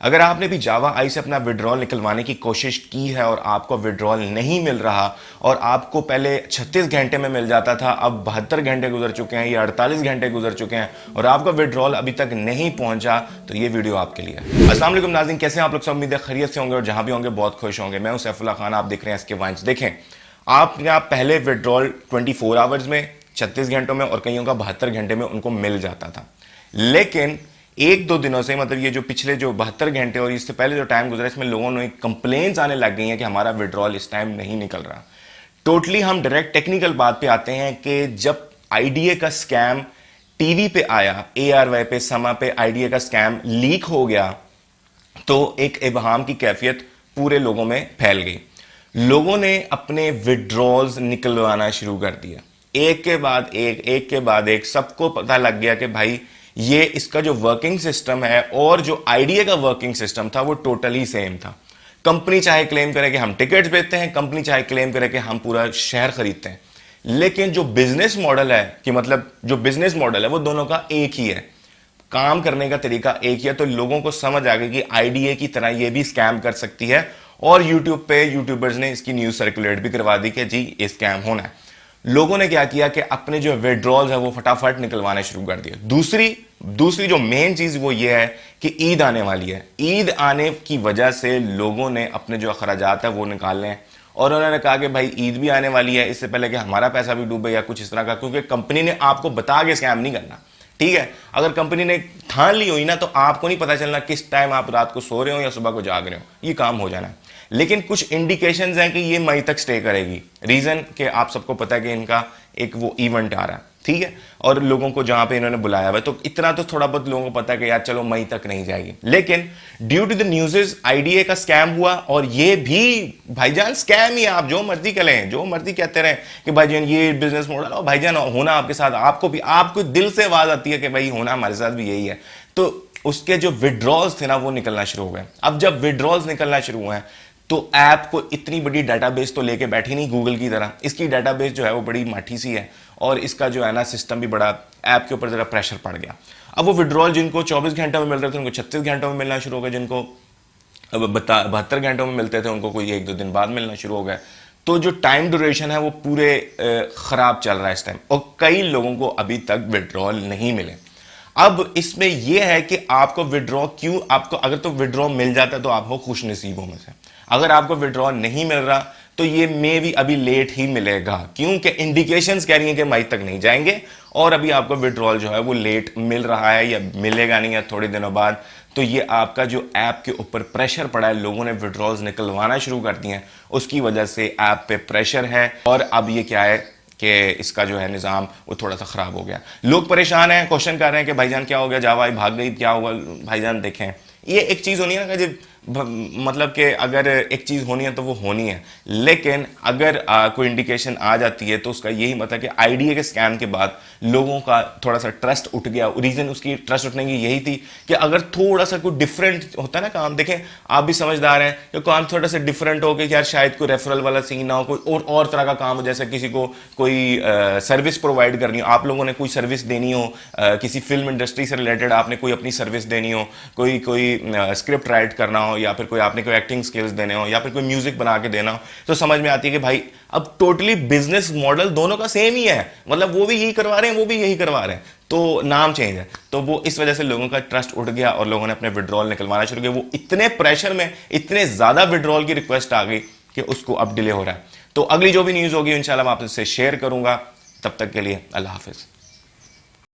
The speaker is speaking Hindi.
अगर आपने भी जावा आई से अपना विड्रॉल निकलवाने की कोशिश की है और आपको विड्रॉल नहीं मिल रहा और आपको पहले 36 घंटे में मिल जाता था, अब 72 घंटे गुजर चुके हैं या 48 घंटे गुजर चुके हैं और आपका विड्रॉल अभी तक नहीं पहुंचा, तो ये वीडियो आपके लिए है। अस्सलाम वालेकुम नाज़रीन, कैसे हैं आप लोग? सब उम्मीद है खैरियत से होंगे और जहां भी होंगे बहुत खुश होंगे। मैं हूं सैफुल्लाह खान, आप देख रहे हैं एसके वाइन्स। देखें, आप पहले विड्रॉल 24 आवर्स में, 36 घंटों में और कईयों का 72 घंटे में उनको मिल जाता था। लेकिन एक दो दिनों से, मतलब ये जो पिछले जो 72 घंटे और इससे पहले जो टाइम गुजरा, इसमें लोगों ने कंप्लेंट्स आने लग गई हैं कि हमारा विड्रॉल इस टाइम नहीं निकल रहा। टोटली हम डायरेक्ट टेक्निकल बात पे आते हैं कि जब आईडीए का स्कैम टीवी पे आया, ARY पे, समा पे आईडीए का स्कैम लीक हो गया, तो एक इबहाम की कैफियत पूरे लोगों में फैल गई। लोगों ने अपने विड्रॉल्स निकलवाना शुरू कर दिया, एक के बाद एक सबको पता लग गया कि भाई ये इसका जो वर्किंग सिस्टम है और जो आईडीए का वर्किंग सिस्टम था वो टोटली सेम था। कंपनी चाहे क्लेम करे कि हम टिकट्स बेचते हैं, कंपनी चाहे क्लेम करे कि हम पूरा शहर खरीदते हैं, लेकिन जो बिजनेस मॉडल है वो दोनों का एक ही है, काम करने का तरीका एक ही है। तो लोगों को समझ आ गई कि आईडीए की तरह ये भी स्कैम कर सकती है और यूट्यूब पे यूट्यूबर्स ने इसकी न्यूज सर्कुलेट भी करवा दी कि जी ये स्कैम होना है। लोगों ने क्या किया कि अपने जो विड्रॉल्स है वो फटाफट निकलवाने शुरू कर दिए। दूसरी जो मेन चीज वो ये है कि ईद आने वाली है। ईद आने की वजह से लोगों ने अपने जो अखराजात है वो निकालने हैं और उन्होंने कहा कि भाई ईद भी आने वाली है, इससे पहले कि हमारा पैसा भी डूबे या कुछ इस तरह का, क्योंकि कंपनी ने आपको बता के स्कैम नहीं करना। ठीक है, अगर कंपनी ने ठान ली हुई ना तो आपको नहीं पता चलना किस टाइम आप रात को सो रहे हो या सुबह को जाग रहे हो, ये काम हो जाना है। लेकिन कुछ इंडिकेशंस हैं कि ये मई तक स्टे करेगी। रीजन कि आप सबको पता है कि इनका एक वो इवेंट आ रहा है, ठीक है, और लोगों को जहां पे इन्होंने बुलाया हुआ है, तो इतना तो थोड़ा बहुत लोगों को पता है कि यार चलो मई तक नहीं जाएगी। लेकिन due to the news IDA का स्कैम हुआ और ये भी भाईजान स्कैम ही है, आप जो मर्जी करें, जो मर्जी कहते रहे कि भाईजान ये बिजनेस मॉडल और भाईजान होना आपके साथ, आपको दिल से आवाज आती है कि भाई होना हमारे साथ भी यही है। तो उसके जो विड्रॉल्स थे ना वो निकलना शुरू हो गए। अब जब विड्रॉल्स निकलना शुरू हुए हैं तो ऐप को इतनी बड़ी डाटाबेस तो लेके बैठी नहीं गूगल की तरह, इसकी डाटाबेस जो है वो बड़ी माठी सी है और इसका जो है ना सिस्टम भी बड़ा, ऐप के ऊपर जरा प्रेशर पड़ गया। अब वो विड्रॉल जिनको 24 घंटों में मिल रहे थे उनको 36 घंटों में मिलना शुरू हो गया, जिनको 72 घंटों में मिलते थे उनको कोई एक दो दिन बाद मिलना शुरू हो गया। तो जो टाइम ड्यूरेशन है वो पूरे खराब चल रहा है इस टाइम और कई लोगों को अभी तक विड्रॉल नहीं मिले। अब इसमें यह है कि आपको विड्रॉ क्यों, आपको अगर तो विड्रॉ मिल जाता है तो आप हो खुश नसीबों में से। अगर आपको विड्रॉ नहीं मिल रहा तो ये मे भी अभी लेट ही मिलेगा, क्योंकि इंडिकेशंस कह रही हैं कि मई तक नहीं जाएंगे और अभी आपको विड्रॉल जो है वो लेट मिल रहा है या मिलेगा नहीं है थोड़े दिनों बाद। तो ये आपका जो ऐप के ऊपर प्रेशर पड़ा है, लोगों ने विड्रॉल्स निकलवाना शुरू कर दिए हैं, उसकी वजह से ऐप पे प्रेशर है और अब ये क्या है कि इसका जो है निज़ाम वो थोड़ा सा ख़राब हो गया। लोग परेशान हैं, क्वेश्चन कर रहे हैं कि भाईजान क्या हो गया, जावा भाग गई, क्या होगा? भाईजान देखें, ये एक चीज़ होनी है ना कि मतलब कि अगर एक चीज़ होनी है तो वो होनी है, लेकिन अगर कोई इंडिकेशन आ जाती है तो उसका यही मतलब कि आईडीए के स्कैम के बाद लोगों का थोड़ा सा ट्रस्ट उठ गया। रीज़न उसकी ट्रस्ट उठने की यही थी कि अगर थोड़ा सा कोई डिफरेंट होता है ना काम, देखें आप भी समझदार हैं कि काम थोड़ा सा डिफरेंट हो कि यार शायद कोई रेफरल वाला सीन ना हो, कोई और तरह का काम हो, जैसे किसी को कोई सर्विस प्रोवाइड करनी हो, आप लोगों ने कोई सर्विस देनी हो, किसी फिल्म इंडस्ट्री से रिलेटेड आपने कोई अपनी सर्विस देनी हो, कोई स्क्रिप्ट राइट करना हो या फिर कोई आपने कोई एक्टिंग स्किल्स देने हो या फिर कोई म्यूजिक बना के देना हो, तो समझ में आती है कि भाई अब टोटली बिजनेस मॉडल दोनों का सेम ही है, मतलब वो भी यही करवा रहे हैं वो भी यही करवा रहे हैं, तो नाम चेंज है। तो वो इस वजह से लोगों का ट्रस्ट उठ गया और लोगों ने अपने विड्रॉल निकलवाना शुरू किया। वो इतने प्रेशर में इतने ज्यादा विड्रॉल की रिक्वेस्ट आ गई कि उसको अब डिले हो रहा है। तो अगली जो भी न्यूज होगी इंशाल्लाह मैं आपसे शेयर करूंगा। तब तक के लिए अल्लाह हाफिज।